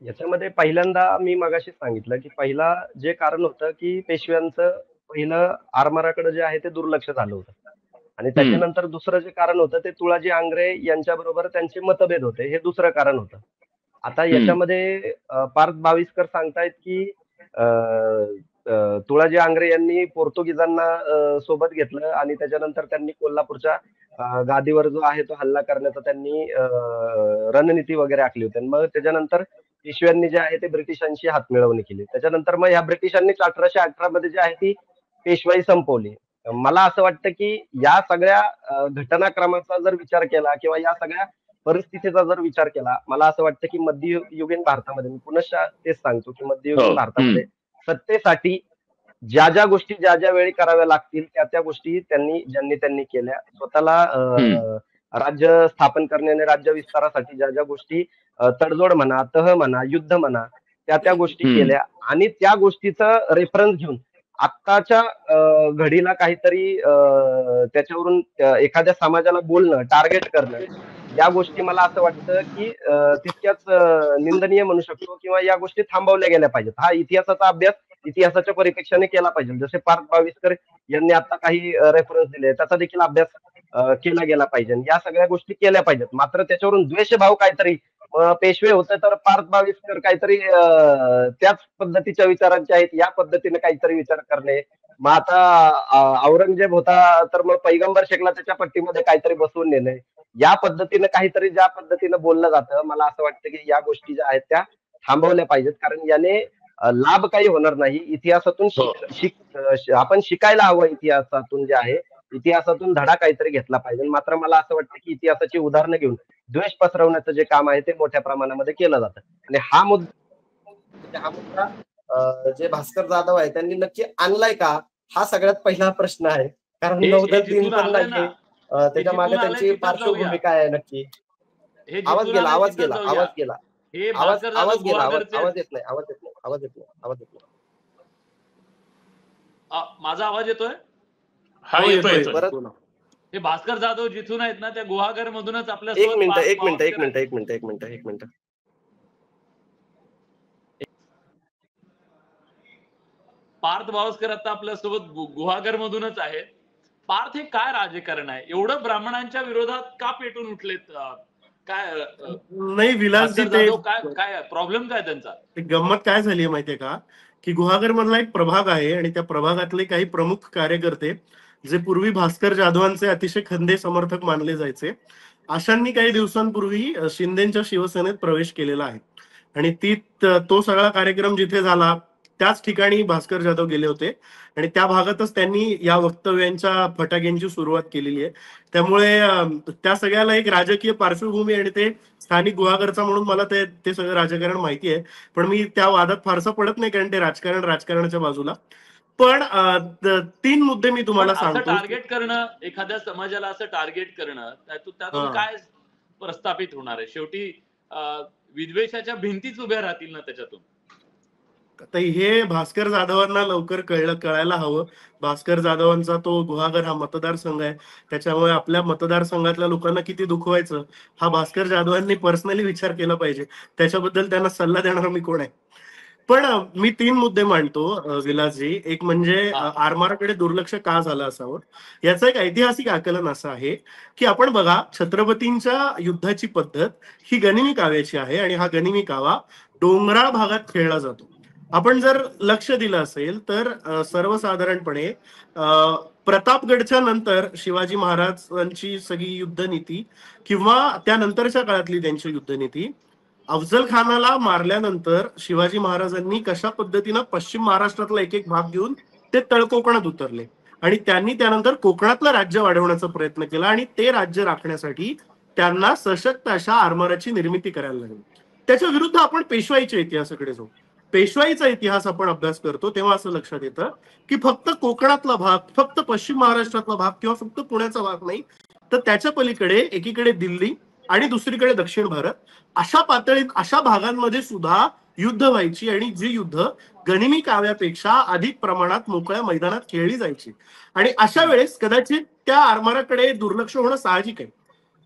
याच्यामध्ये पहिल्यांदा मी मगाशी सांगितलं की पहिला जे कारण होतं की पेशव्यांचं पहिलं आरमाराकडे जे आहे ते दुर्लक्ष झालं होतं, आणि त्याच्यानंतर दुसरं जे कारण होतं ते तुळाजी आंग्रे यांच्या बरोबर त्यांचे मतभेद होते, हे दुसरं कारण होतं. आता याच्यामध्ये पार्थ भाविस्कर सांगतायत की तुळाजी आंग्रे यांनी पोर्तुगीजांना सोबत घेतलं आणि त्याच्यानंतर त्यांनी कोल्हापूरच्या गादीवर जो आहे तो हल्ला करण्याचा त्यांनी रणनीती वगैरे आखली होती. मग त्याच्यानंतर पेशव्यांनी जे आहे ते ब्रिटिशांशी हातमिळवणी केली. त्याच्यानंतर मग ह्या ब्रिटिशांनीच 1818 मध्ये जी आहे ती पेशवाई संपवली. मला असं वाटतं की या सगळ्या घटनाक्रमाचा जर विचार केला किंवा या सगळ्या परिस्थितीचा जर विचार केला, मला असं वाटतं की मध्ययुगीन भारतामध्ये, मी पुनश्च तेच सांगतो की मध्ययुगीन भारतामध्ये सत्तेसाठी ज्या ज्या गोष्टी ज्या ज्या वेळी कराव्या लागतील त्या त्या गोष्टी ज्यांनी केल्या. स्वतःला राज्य स्थापन करणे आणि राज्य विस्तारासाठी ज्या ज्या गोष्टी तडजोड म्हणा, तह म्हणा, युद्ध म्हणा, त्या त्या गोष्टी केल्या, आणि त्या गोष्टीचा रेफरन्स घेऊन आत्ताच्या घडीला काहीतरी त्याच्यावरून एखाद्या समाजाला बोलणं, टार्गेट करणं, या गोष्टी मला असं वाटतं की तितक्याच निंदनीय म्हणू शकतो किंवा या गोष्टी थांबवल्या गेल्या पाहिजेत. हा इतिहासाचा अभ्यास इतिहासाच्या परिप्रेक्षाने केला पाहिजे. जसे पार्थ भाविस्कर यांनी आता काही रेफरन्स दिले, त्याचा देखील अभ्यास केला गेला पाहिजे. या सगळ्या गोष्टी केल्या पाहिजेत. मात्र त्याच्यावरून द्वेषभाव काहीतरी पेशवे होते तर पार्थ भाविस्कर काहीतरी त्याच पद्धतीच्या विचारांचे आहेत, या पद्धतीने काहीतरी विचार करणे. मग आता औरंगजेब होता तर मग पैगंबर शेखला त्याच्या पट्टीमध्ये काहीतरी बसवून नेणे, या पद्धतीने काहीतरी ज्या पद्धतीने बोललं जातं, मला असं वाटतं की या गोष्टी ज्या आहेत त्या थांबवल्या पाहिजेत. कारण याने लाभ काही होणार नाही. इतिहासातून आपण शिकायला हवं, इतिहासातून जे आहे इतिहासातून धडा काहीतरी घेतला पाहिजे. मात्र मला असं वाटतं की इतिहासाची उदाहरणं घेऊन द्वेष पसरवण्याचं जे काम आहे ते मोठ्या प्रमाणामध्ये केलं जातं. आणि हा मुद्दा जे भास्कर जाधव आहे त्यांनी नक्की आणलाय का, हा सगळ्यात पहिला प्रश्न आहे. कारण नौदल दिन पण नाहीये, त्याच्या मागे त्यांची पार्श्वभूमी काय आहे नक्की. आवाज गेला आवाज येत नाही. माझा आवाज येतोय? हा येतोय. हे भास्कर जाधव जिथून आहेत ना, त्या गुहागर मधूनच आपल्या एक मिनिट पार्थ भावस्कर आता आपल्या सोबत गुहागर मधूनच आहेत. पार्थ, हे काय राजकारण आहे? एवढं ब्राह्मणांच्या विरोधात का पेटून उठलेत? काय नाही विलासजी, ते काय प्रॉब्लेम काय त्यांचा? गंमत काय झाली माहितीये का, की गुहागर मधला एक प्रभाग आहे आणि त्या प्रभागातले काही प्रमुख कार्यकर्ते जे पूर्वी भास्कर जाधवांचे अतिशय खंदे समर्थक मानले जायचे, अशांनी काही दिवसांपूर्वी शिंदेच्या शिवसेनेत प्रवेश केलेला आहे. आणि तो सगळा कार्यक्रम जिथे झाला त्याच ठिकाणी भास्कर जाधव गेले होते आणि त्या भागातच त्यांनी या वक्तव्यांच्या फटाक्यांची सुरुवात केलेली आहे. त्यामुळे त्या सगळ्याला एक राजकीय पार्श्वभूमी आणि ते स्थानिक गुहागरचा म्हणून मला ते सगळं राजकारण माहिती आहे. पण मी त्या वादात फारसा पडत नाही, कारण ते राजकारणाच्या बाजूला. पण 3 मुद्दे मी तुम्हाला सांगतो. टार्गेट करणं, एखाद्या समाजाला असं टार्गेट करणं, त्यातून काय प्रस्थापित होणार आहे? शेवटी विद्वेषाच्या भिंतीच उभ्या राहतील ना त्याच्यातून. तर हे भास्कर जाधवांना लवकर कळायला हवं. भास्कर जाधवांचा तो गुहागर हा मतदारसंघ आहे, त्याच्यामुळे आपल्या मतदारसंघातल्या लोकांना किती दुखवायचं हा भास्कर जाधवांनी पर्सनली विचार केला पाहिजे. त्याच्याबद्दल त्यांना सल्ला देणारा मी कोण आहे. पण मी 3 मुद्दे मांडतो विलासजी. एक म्हणजे हा. आरमाराकडे दुर्लक्ष का झालं असावं, याचं एक ऐतिहासिक आकलन असं आहे की आपण बघा, छत्रपतींच्या युद्धाची पद्धत ही गनिमी काव्याची आहे आणि हा गनिमी कावा डोंगराळ भागात खेळला जातो. आपण जर लक्ष दिलं असेल तर सर्वसाधारणपणे प्रतापगडच्या नंतर शिवाजी महाराजांची सगळी युद्धनीती किंवा त्यानंतरच्या काळातली त्यांची युद्धनीती, अफजल खानाला मारल्यानंतर शिवाजी महाराजांनी कशा पद्धतीनं पश्चिम महाराष्ट्रातला एक एक भाग घेऊन ते तळकोकणात उतरले आणि त्यांनी त्यानंतर कोकणातलं राज्य वाढवण्याचा प्रयत्न केला आणि ते राज्य राखण्यासाठी त्यांना सशक्त अशा आरमाराची निर्मिती करायला लागली. त्याच्या विरुद्ध आपण पेशवाईच्या इतिहासाकडे जाऊ. पेशवाईचा इतिहास आपण अभ्यास करतो तेव्हा असं लक्षात येतं की फक्त कोकणातला भाग, फक्त पश्चिम महाराष्ट्रातला भाग किंवा फक्त पुण्याचा भाग नाही, तर त्याच्या पलीकडे एकीकडे दिल्ली आणि दुसरीकडे दक्षिण भारत, अशा पातळीत अशा भागांमध्ये सुद्धा युद्ध व्हायची आणि जी युद्ध गनिमी काव्यापेक्षा अधिक प्रमाणात मोकळ्या मैदानात खेळली जायची. आणि अशा वेळेस कदाचित त्या आरमाराकडे दुर्लक्ष होणं साहजिक आहे.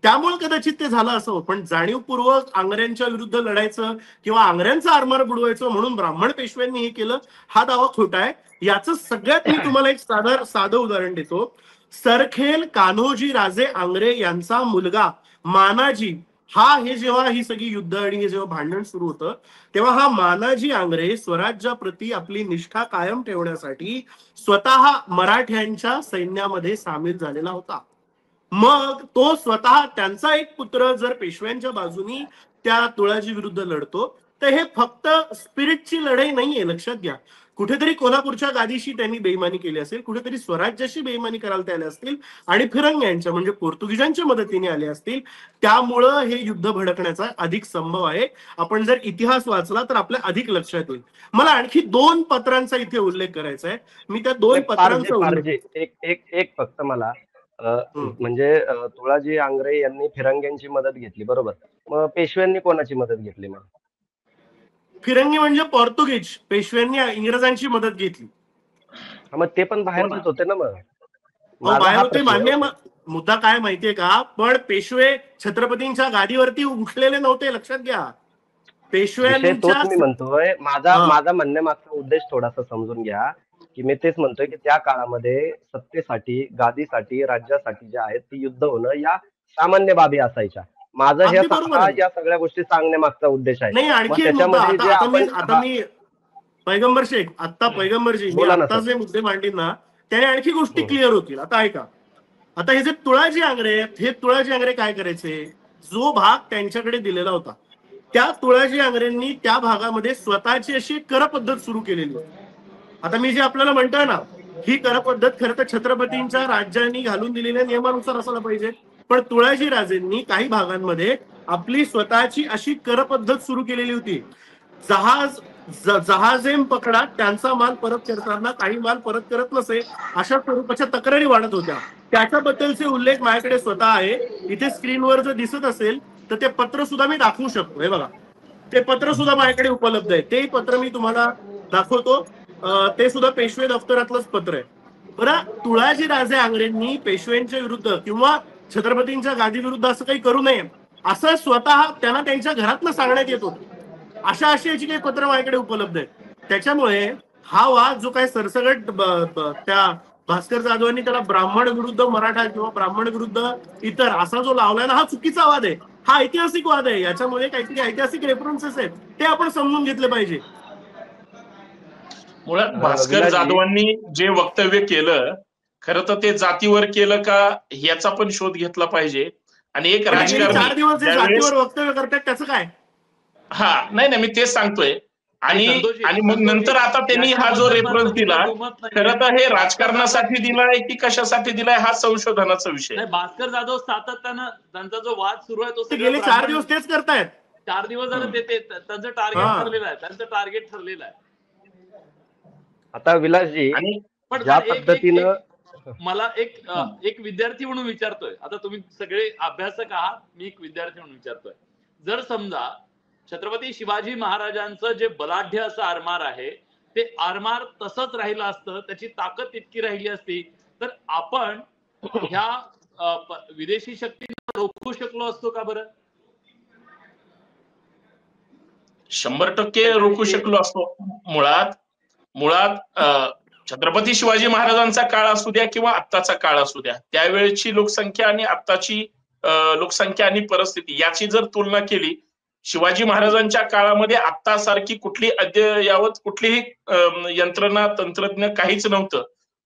त्यामुळे कदाचित ते झालं असावं. पण जाणीवपूर्वक आंग्र्यांच्या विरुद्ध लढायचं किंवा आंग्र्यांचा आरमार बुडवायचं म्हणून ब्राह्मण पेशव्यांनी हे केलं, हा दावा खोटा आहे. याचं सगळ्यात मी तुम्हाला एक साधं उदाहरण देतो. सरखेल कान्होजी राजे आंग्रे यांचा मुलगा मानाजी, हे जेव्हा ही सगळी युद्ध आणि हे जेव्हा भांडण सुरू होतं तेव्हा हा मानाजी आंग्रे स्वराज्याप्रती आपली निष्ठा कायम ठेवण्यासाठी स्वतः मराठ्यांच्या सैन्यामध्ये सामील झालेला होता. मग तो स्वतः त्यांचा एक पुत्र जर पेशव्यांच्या बाजूनी त्या तुळाजी विरुद्ध लढतो, तर हे फक्त स्पिरिटची लढाई नाहीये, लक्षात घ्या. कुठेतरी कोल्हापूरच्या गादीशी त्यांनी बेईमानी केली असेल, कुठेतरी स्वराज्याशी बेईमानी करायला ते आले असतील आणि फिरंग्यांच्या म्हणजे पोर्तुगीजांच्या मदतीने आले असतील. त्यामुळं हे युद्ध भडकण्याचा अधिक संभव आहे. आपण जर इतिहास वाचला तर आपल्या अधिक लक्षात येईल. मला आणखी 2 पत्रांचा इथे उल्लेख करायचा आहे. मी त्या 2 पत्रांचा उल्लेख एक फक्त मला म्हणजे तुळाजी आंग्रे यांनी फिरंग्यांची मदत घेतली, बरोबर. मग पेशव्यांनी कोणाची मदत घेतली? मग फिरंगी म्हणजे पोर्तुगीज, पेशव्यांनी इंग्रजांची मदत घेतली. मग ते पण बाहेरच होते ना. मग बाहेर होते, मान्य. मुद्दा काय माहितीये का, पण पेशवे छत्रपतींच्या गादीवरती उठलेले नव्हते, लक्षात घ्या. पेशव्यांच्या मी म्हणतोय, माझा म्हणण्यामागचा उद्देश थोडासा समजून घ्या की मी तेच म्हणतोय की त्या काळामध्ये सत्तेसाठी, गादीसाठी, राज्यासाठी जे आहेत ती युद्ध होणं या सामान्य बाबी असायच्या. माझं या सगळ्या गोष्टी सांगण्यामागचा उद्देश आहे. नाही, आणखी आता मी पैगंबर शेख, मी आता जे मुद्दे मांडीन ना त्याने आणखी गोष्टी क्लिअर होतील. आता ऐका, आता हे जे तुळाजी आंग्रे, हे तुळाजी आंग्रे काय करायचे, जो भाग त्यांच्याकडे दिलेला होता त्या तुळाजी आंग्रेंनी त्या भागामध्ये स्वतःची अशी कर पद्धत सुरू केलेली होती. आता मी जे आपल्याला म्हणतोय ना, ही कर पद्धत खरं तर छत्रपतींच्या राज्यांनी घालून दिलेल्या नियमानुसार असायला पाहिजे, पण तुळाजी राजेंनी काही भागांमध्ये आपली स्वतःची अशी कर पद्धत सुरू केलेली होती. जहाजेम पकडा, त्यांचा माल परत करताना काही माल परत करत नसे, अशा स्वरूपाच्या तक्रारी वाढत होत्या. त्याच्याबद्दलचे उल्लेख माझ्याकडे स्वतः आहे. इथे स्क्रीनवर जर दिसत असेल तर ते पत्र सुद्धा मी दाखवू शकतो. हे बघा, ते पत्र सुद्धा माझ्याकडे उपलब्ध आहे. ते पत्र मी तुम्हाला दाखवतो. ते सुद्धा पेशवे दफ्तरातलंच पत्र आहे. बरं, तुळाजी राजे आंग्रेंनी पेशव्यांच्या विरुद्ध किंवा छत्रपतींच्या गादी विरुद्ध असं काही करू नये असं स्वतः त्यांना त्यांच्या घरातनं सांगण्यात येत होतं. अशा आशयाची काही पत्र माझ्याकडे उपलब्ध आहेत. त्याच्यामुळे हा वाद जो काय सरसगट त्या भास्कर जाधवांनी त्याला ब्राह्मण विरुद्ध मराठा किंवा ब्राह्मण विरुद्ध इतर असा जो लावलाय ना, हा चुकीचा वाद आहे. हा ऐतिहासिक वाद आहे. याच्यामध्ये काहीतरी ऐतिहासिक रेफरन्सेस आहेत, ते आपण समजून घेतले पाहिजे. मुळात भास्कर जाधवांनी जे वक्तव्य केलं, खरं तर ते जातीवर केलं का याचा पण शोध घेतला पाहिजे. आणि एक राजकारणी 4 दिवस जातीवर वक्तव्य करतात, त्याचं काय? नाही, मी तेच सांगतोय. आणि मग नंतर आता त्यांनी हा जो रेफरन्स दिला, खरं तर हे राजकारणासाठी दिलाय की कशासाठी दिलाय हा संशोधनाचा विषय. भास्कर जाधव सातत्यानं त्यांचा जो वाद सुरू आहे तो गेले 4 दिवस तेच करतायत. 4 दिवस झाले त्यांचं टार्गेट ठरलेलं आहे. त्यांचं टार्गेट ठरलेलं आहे. आता विलासजी, आणि ज्या पद्धतीनं मला एक विद्यार्थी म्हणून विचारतोय, आता तुम्ही सगळे अभ्यासक आहात, मी एक विद्यार्थी म्हणून विचारतोय, जर समजा छत्रपती शिवाजी महाराजांचं जे बलाढ्य असं आरमार आहे ते आरमार तसंच राहिलं असतं, त्याची ताकद तितकी राहिली असती, तर आपण ह्या विदेशी शक्तींना रोखू शकलो असतो का बरं? 100% रोखू शकलो असतो. मुळात छत्रपती शिवाजी महाराजांचा काळ असू द्या किंवा आत्ताचा काळ असू द्या, त्यावेळेची लोकसंख्या आणि आत्ताची लोकसंख्या आणि परिस्थिती याची जर तुलना केली, शिवाजी महाराजांच्या काळामध्ये आत्तासारखी कुठली अद्ययावत कुठलीही यंत्रणा तंत्रज्ञ काहीच नव्हतं.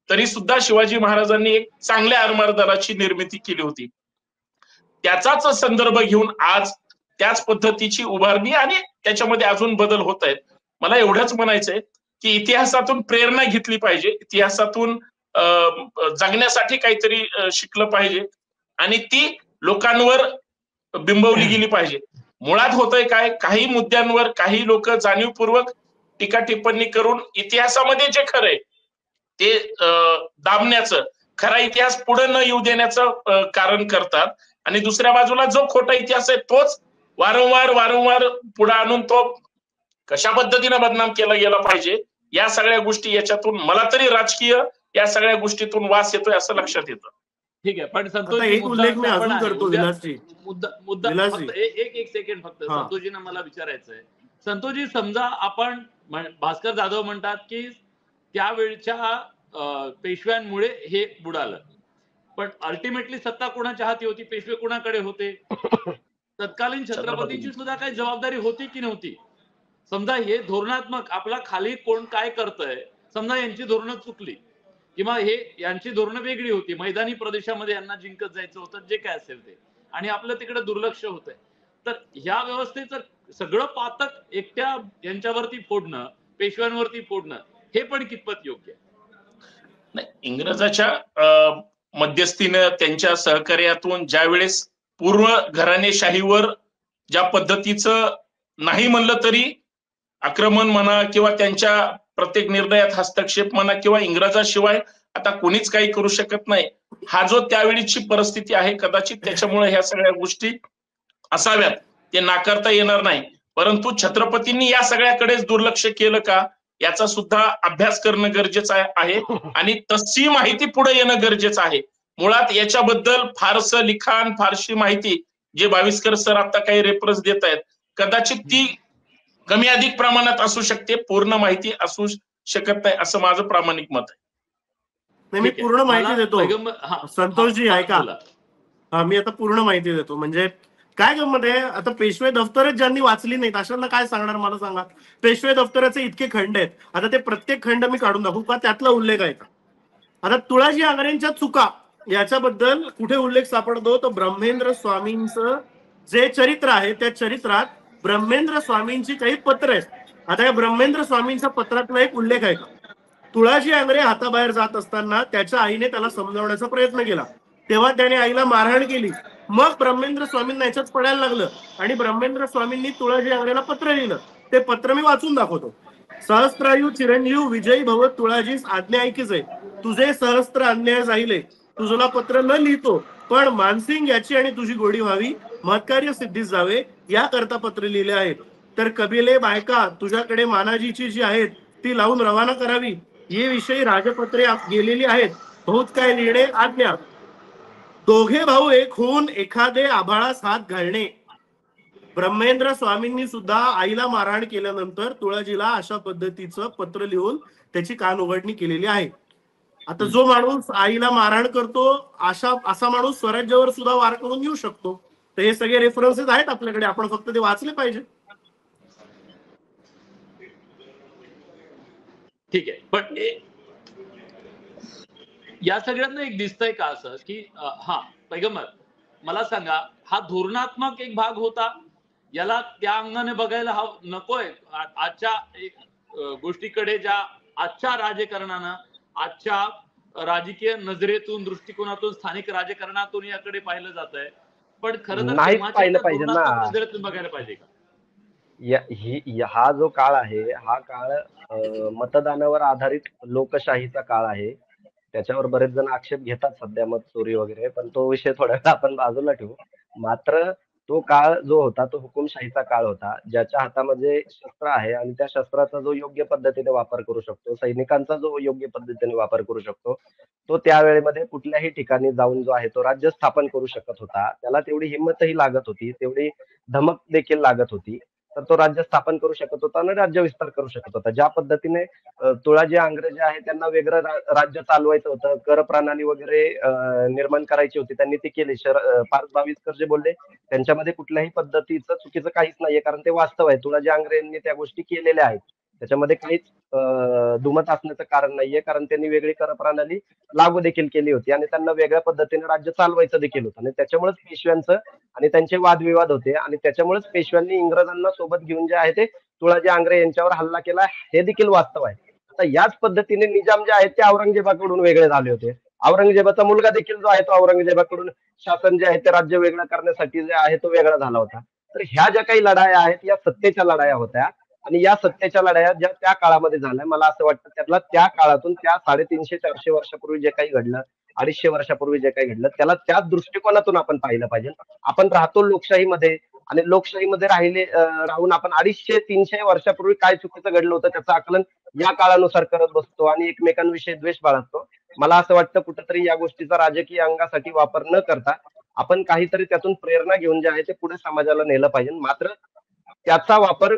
तरी सुद्धा शिवाजी महाराजांनी एक चांगल्या आरमार दलाची निर्मिती केली होती. त्याचाच संदर्भ घेऊन आज त्याच पद्धतीची उभारणी आणि त्याच्यामध्ये अजून बदल होत आहेत. मला एवढंच म्हणायचंय की इतिहासातून प्रेरणा घेतली पाहिजे, इतिहासातून जगण्यासाठी काहीतरी शिकलं पाहिजे आणि ती लोकांवर बिंबवली गेली पाहिजे. मुळात होतंय काय, काही मुद्द्यांवर काही लोक जाणीवपूर्वक टीका टिप्पणी करून इतिहासामध्ये जे खरंय ते दाबण्याचं, खरा इतिहास पुढे न येऊ देण्याचं कारण करतात आणि दुसऱ्या बाजूला जो खोटा इतिहास आहे तोच वारंवार पुढे आणून तो कशा पद्धतीने बदनाम केला गेला पाहिजे, या सगळ्या गोष्टी याच्यातून मला तरी राजकीय या सगळ्या गोष्टीतून वास येतोय असं लक्षात येतं. ठीक आहे, पण संतोष एक उल्लेख मी अजून करतो विलासजी. मुद्दा फक्त एक सेकंड फक्त संतोषजींना मला विचारायचं आहे. संतोषजी, समजा आपण भास्कर जाधव म्हणतात की त्यावेळच्या पेशव्यांमुळे हे बुडालं, पण अल्टिमेटली सत्ता कोणाच्या हाती होती? पेशवे कोणाकडे होते? तत्कालीन छत्रपतींची सुद्धा काही जबाबदारी होती की नव्हती? समजा हे धोरणात्मक आपला खाली कोण काय करतंय, समजा यांची धोरणं चुकली किंवा हे यांची धोरणं वेगळी होती, मैदानी प्रदेशामध्ये यांना जिंकत जायचं होतं, जे काय असेल ते, आणि आपलं तिकडे दुर्लक्ष होतंय, तर ह्या व्यवस्थेचं सगळं पातक एकट्या यांच्यावरती फोडणं, पेशव्यांवरती फोडणं, हे पण कितपत योग्य आहे? नाही, इंग्रजाच्या मध्यस्थीनं त्यांच्या सहकार्यातून ज्या वेळेस पूर्ण घराणेशाहीवर ज्या पद्धतीचं नाही म्हणलं तरी आक्रमण म्हणा किंवा त्यांच्या प्रत्येक निर्णयात हस्तक्षेप म्हणा किंवा इंग्रजाशिवाय आता कोणीच काही करू शकत नाही, हा जो त्यावेळीची परिस्थिती आहे, कदाचित त्याच्यामुळे ह्या सगळ्या गोष्टी असाव्यात, ते नाकारता येणार नाही. परंतु छत्रपतींनी या सगळ्याकडेच दुर्लक्ष केलं का याचा सुद्धा अभ्यास करणं गरजेचं आहे आणि तशी माहिती पुढे येणं गरजेचं आहे. मुळात याच्याबद्दल फारसं लिखाण, फारशी माहिती जे भाविस्कर सर आता काही रेफरन्स देत आहेत, कदाचित ती कमी अधिक प्रमाणात असू शकते, पूर्ण माहिती असू शकत नाही, असं माझं प्रामाणिक मत आहे. मी पूर्ण माहिती देतो संतोषजी, ऐका. मी आता पूर्ण माहिती देतो. म्हणजे काय गंमत आहे, आता पेशवे दफ्तरच ज्यांनी वाचली नाहीत अशांना काय सांगणार मला सांगा? पेशवे दफ्तराचे इतके खंड आहेत, आता ते प्रत्येक खंड मी काढून दाखवू का? त्यातला उल्लेख आहे का? आता तुळाजी आंग्रेंच्या चुका याच्याबद्दल कुठे उल्लेख सापडतो? तर ब्रह्मेंद्र स्वामींचं जे चरित्र आहे त्या चरित्रात ब्रह्मेंद्र स्वामींची काही पत्र आहेत. आता या ब्रह्मेंद्र स्वामींच्या पत्रातला एक उल्लेख आहे का? तुळाजी आंग्रे हाताबाहेर जात असताना त्याच्या आईने त्याला समजावण्याचा प्रयत्न केला, तेव्हा त्याने आईला मारहाण केली. मग ब्रह्मेंद्र स्वामींना याच्यात पडायला लागलं आणि ब्रह्मेंद्र स्वामींनी तुळाजी आंग्रेला पत्र लिहिलं. ते पत्र मी वाचून दाखवतो. सहस्त्रायू चिरंजीव विजयी भव तुळाजीस आज्ञा ऐकीच आहे, तुझे सहस्त्र अन्याय जाईले, तुझला पत्र न लिहितो, पण मानसिंग याची आणि तुझी गोडी व्हावी, महत्कार्य सिद्धीस जावे या करता पत्र लिहिले आहेत. तर कबिले बायका तुझ्याकडे मानाजीची जी आहेत ती लावून रवाना करावी, ये विषयी राजपत्रे गेलेली आहेत, बहुत काय लिहिणे आज्ञा. दोघे भाऊ एक होऊन एखादे आभाळास हात घालणे. ब्रह्मेंद्र स्वामींनी सुद्धा आईला मारहाण केल्यानंतर तुळाजीला अशा पद्धतीचं पत्र लिहून त्याची कान उघडणी केलेली आहे. आता जो माणूस आईला मारहाण करतो असा माणूस स्वराज्यावर सुद्धा वार करून येऊ शकतो. तर हे सगळे रेफरन्सेस आहेत आपल्याकडे, आपण फक्त ते वाचले पाहिजे. ठीक आहे, पण या सगळ्यांना एक दिसतंय का असं की हा पैगंबर मला सांगा, हा धोरणात्मक एक भाग होता, याला त्या अंगाने बघायला नकोय? आजच्या एक गोष्टीकडे ज्या आजच्या राजकारणानं, आजच्या राजकीय नजरेतून, दृष्टिकोनातून, स्थानिक राजकारणातून याकडे पाहिलं जात आहे, पण खरं तर नजरेतून बघायला पाहिजे का? हा जो काळ आहे हा काळ मतदानावर आधारित लोकशाहीचा काळ आहे. त्याच्यावर बरेच जण आक्षेप घेतात सध्या, मत चोरी वगैरे, पण तो विषय थोडा आपण बाजूला ठेवू. मात्र तो काळ जो होता तो हुकुमशाहीचा काळ होता, ज्याच्या हातामध्ये शस्त्र आहे आणि त्या शस्त्राचा जो योग्य पद्धतीने वापर करू शकतो, सैनिकांचा जो योग्य पद्धतीने वापर करू शकतो, तो त्यावेळेमध्ये कुठल्याही ठिकाणी जाऊन जो आहे तो राज्य स्थापन करू शकत होता. त्याला तेवढी हिंमतही लागत होती, तेवढी धमक देखील लागत होती. तर तो राज्य स्थापन करू शकत होता आणि राज्य विस्तार करू शकत होता. ज्या पद्धतीने तुळाजी आंग्रे जे आहे त्यांना वेगळं राज्य चालवायचं होतं, कर प्रणाली वगैरे निर्माण करायची होती, त्यांनी ती केली. पार्थ भाविस्कर जे बोलले त्यांच्यामध्ये कुठल्याही पद्धतीचं चुकीचं काहीच नाहीये, कारण ते वास्तव आहे. तुळाजी आंग्रे यांनी त्या गोष्टी केलेल्या आहेत. त्याच्यामध्ये काहीच दुमत असण्याचं कारण नाहीये, कारण त्यांनी वेगळी कर प्रणाली लागू देखील केली होती आणि त्यांना वेगळ्या पद्धतीने राज्य चालवायचं देखील होतं आणि त्याच्यामुळेच पेशव्यांचं आणि त्यांचे वादविवाद होते आणि त्याच्यामुळेच पेशव्यांनी इंग्रजांना सोबत घेऊन जे आहे ते तुळाजी आंग्रे यांच्यावर हल्ला केला, हे देखील वास्तव आहे. आता याच पद्धतीने निजाम जे आहेत ते औरंगजेबाकडून वेगळे झाले होते. औरंगजेबाचा मुलगा देखील जो आहे तो औरंगजेबाकडून शासन जे आहे ते राज्य वेगळं करण्यासाठी जे आहे तो वेगळा झाला होता. तर ह्या ज्या काही लढाया आहेत या सत्तेच्या लढाया होत्या आणि या सत्तेच्या लढाया ज्या त्या काळामध्ये झाल्या, मला असं वाटतं त्यातला त्या काळातून त्या 350-400 वर्षापूर्वी जे काही घडलं, 250 वर्षापूर्वी जे काही घडलं त्याला त्याच दृष्टिकोनातून आपण पाहिलं पाहिजे. आपण राहतो लोकशाहीमध्ये आणि लोकशाहीमध्ये राहून आपण 250-300 वर्षापूर्वी काय चुकीचं घडलं होतं त्याचं आकलन या काळानुसार करत बसतो आणि एकमेकांविषयी द्वेष बाळगतो. मला असं वाटतं कुठेतरी या गोष्टीचा राजकीय अंगासाठी वापर न करता आपण काहीतरी त्यातून प्रेरणा घेऊन जे आहे ते पुढे समाजाला नेलं पाहिजे. मात्र त्याचा वापर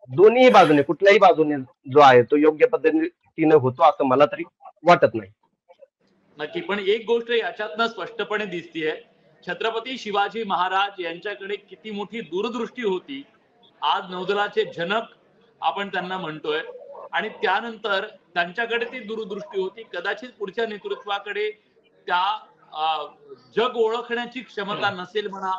दोन्ही बाजूने कुठल्याही बाजूने जो आहे तो योग्य पद्धतीने होतो असं मला तरी वाटत नाही. नक्की. पण एक गोष्ट याच्यातनं स्पष्टपणे दिसतीये, छत्रपती शिवाजी महाराज यांच्याकडे किती मोठी दूरदृष्टी होती. आज नौदलाचे जनक आपण त्यांना म्हणतोय आणि त्यानंतर त्यांच्याकडे ती दूरदृष्टी होती. कदाचित पुढच्या नेतृत्वाकडे त्या जग ओळखण्याची क्षमता नसेल म्हणा,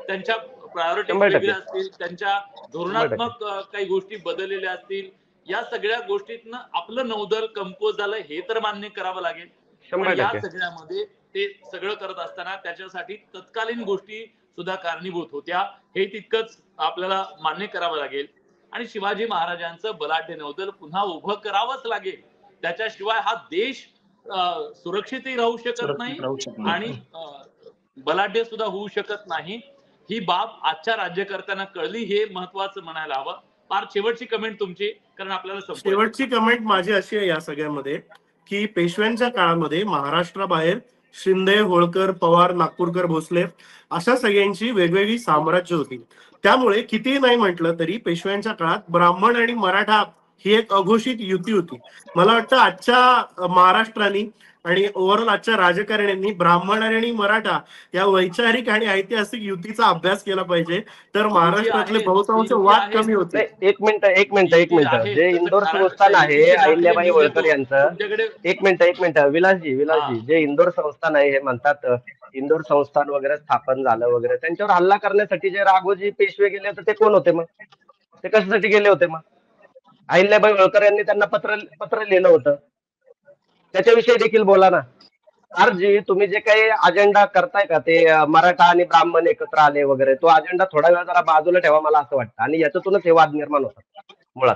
त्यांच्या प्रायोरिटी वेगळ्या असतील, त्यांच्या धोरणात्मक काही गोष्टी बदललेल्या असतील. या सगळ्या गोष्टीतनं आपलं नौदल कमकुवत झालं हे तर मान्य करावं लागेल. पण या सगळ्यामध्ये ते सगळं करत असताना त्याच्यासाठी तत्कालीन गोष्टी सुद्धा कारणीभूत होत्या, हे तितकंच आपल्याला मान्य करावं लागेल. आणि शिवाजी महाराजांचं बलाढ्य नौदल पुन्हा उभं करावंच लागेल. त्याच्याशिवाय हा देश सुरक्षितही राहू शकत नाही आणि बलाढ्य सुद्धा होऊ शकत नाही. ही बाब आजच्या राज्यकर्त्यांना कळली, हे महत्वाचं म्हणायला हवं. फार शेवटची कमेंट तुमची, कारण आपल्याला शेवटची कमेंट माझी अशी आहे या सगळ्यामध्ये की पेशव्यांच्या काळामध्ये महाराष्ट्राबाहेर शिंदे, होळकर, पवार, नागपूरकर, भोसले अशा सगळ्यांची वेगवेगळी साम्राज्य होती. त्यामुळे कितीही नाही म्हटलं तरी पेशव्यांच्या काळात ब्राह्मण आणि मराठा ही एक अघोषित युती होती. मला वाटतं आजच्या महाराष्ट्राने आणि ओव्हरऑल आजच्या राजकारण्यांनी ब्राह्मण आणि मराठा या वैचारिक आणि ऐतिहासिक युतीचा अभ्यास केला पाहिजे, तर महाराष्ट्रातले बहुतांश वाद कमी होते. एक मिनिट जे इंदोर संस्थान आहे अहिल्याबाई होळकर यांचं, एक मिनिट विलासजी जे इंदोर संस्थान आहे हे म्हणतात इंदोर संस्थान वगैरे स्थापन झालं वगैरे, त्यांच्यावर हल्ला करण्यासाठी जे राघोजी पेशवे गेले होते ते कोण होते मग? ते कशासाठी गेले होते मग? अहिल्याबाई होळकर यांनी त्यांना पत्र लिहिलं होतं, त्याच्याविषयी देखील बोला ना. जी तुम्ही जे काही अजेंडा करताय का ते मराठा आणि ब्राह्मण एकत्र आले वगैरे, तो अजेंडा थोडा वेळ जरा बाजूला ठेवा मला असं वाटतं. आणि याच्यातूनच हे वाद निर्माण होतात मुळात.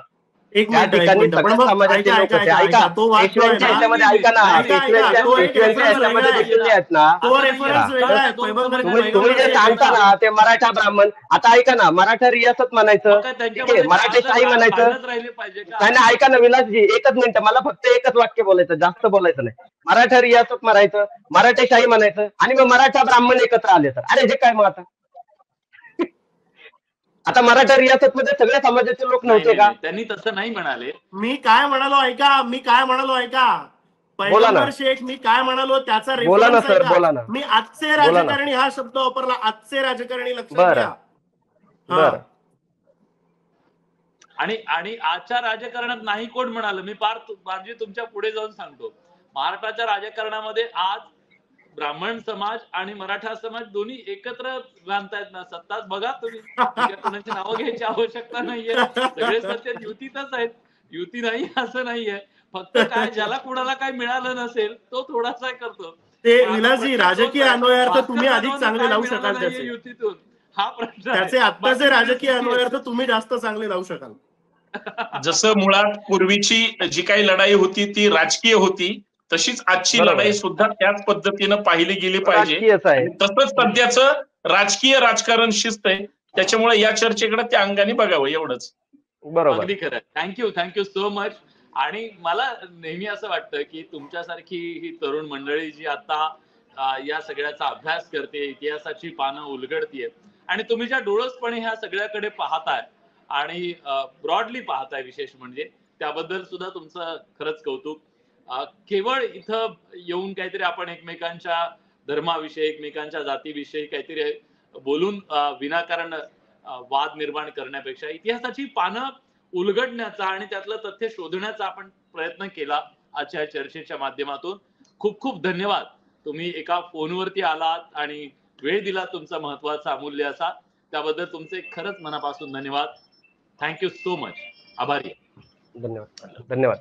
त्या ठिकाणी सगळ्या समाजाचे लोक होते. ऐका, पेशव्यांच्या ह्याच्यामध्ये ऐका ना, पेशव्यांच्या ह्याच्यामध्ये देखील जे आहेत ना, तुम्ही जे सांगता ना ते मराठा ब्राह्मण, आता ऐका ना, मराठा रियासत म्हणायचं, ठीक आहे, मराठेशाही म्हणायचं. नाही ऐका ना विलासजी, एकच मिनिट, मला फक्त एकच वाक्य बोलायचं, जास्त बोलायचं नाही. मराठा रियासत म्हणायचं, मराठेशाही म्हणायचं आणि मग मराठा ब्राह्मण एकत्र आले तर अरे हे काय मग आता मराठा रियासत मध्ये सगळ्या समाजाचे लोक नव्हते का? त्यांनी तसं नाही म्हणाले. मी काय म्हणालो ऐका, पैगंबर शेख मी काय म्हणालो त्याचा बोला ना सर, बोला ना. मी आजचे राजकारणी हा शब्द वापरला, आजचे राजकारणी, लक्षात घ्या. आणि आजच्या राजकारणात नाही कोण म्हणाल, मी फार तुमच्या पुढे जाऊन सांगतो. महाराष्ट्राच्या राजकारणामध्ये आज ब्राह्मण समाज आणि मराठा समाज दोन्ही एकत्र बांधतायत ना सत्ताच. बघा तुम्ही, कोणाची नावं घ्यायची आवश्यकता नाहीये, सगळे सत्य युतीतच आहेत. युती नाही असं नाहीये, फक्त काय ज्याला कुणाला काय मिळालं नसेल तो थोडासा करतो. ते विलासजी राजकीय अन्वयार्थ तुम्ही अधिक चांगले लावू शकाल त्याचे युतीतून, हा प्रश्न त्याचे आत्ताचे राजकीय अन्वयार्थ तुम्ही जास्त चांगले लावू शकाल. जसं मुळात पूर्वीची जी काही लढाई होती ती राजकीय होती, तशीच आजची लढाई सुद्धा त्याच पद्धतीनं पाहिली गेली पाहिजे. तसंच सध्याचं राजकीय राजकारण शिस्त आहे, त्याच्यामुळे या चर्चेकडे त्या अंगाने बघावं, एवढंच. बरोबर, अगदी खरं. Thank you so much. आणि मला नेहमी असं वाटतं की तुमच्यासारखी ही तरुण मंडळी जी आता या सगळ्याचा अभ्यास करते, इतिहासाची पानं उलगडतीये आणि तुम्ही ज्या डोळसपणे ह्या सगळ्याकडे पाहताय, आणि ब्रॉडली पाहताय विशेष म्हणजे त्याबद्दल सुद्धा तुमचं खरंच कौतुक. केवळ इथं येऊन काहीतरी आपण एकमेकांच्या धर्माविषयी एकमेकांच्या जातीविषयी काहीतरी बोलून विनाकारण वाद निर्माण करण्यापेक्षा इतिहासाची पानं उलगडण्याचा आणि त्यातलं तथ्य शोधण्याचा आपण प्रयत्न केला आजच्या चर्चेच्या माध्यमातून. खूप खूप धन्यवाद. तुम्ही एका फोनवरती आलात आणि वेळ दिला तुमचा महत्वाचा अमूल्य असा, त्याबद्दल तुमचे खरंच मनापासून धन्यवाद. Thank you so much. आभारी. धन्यवाद.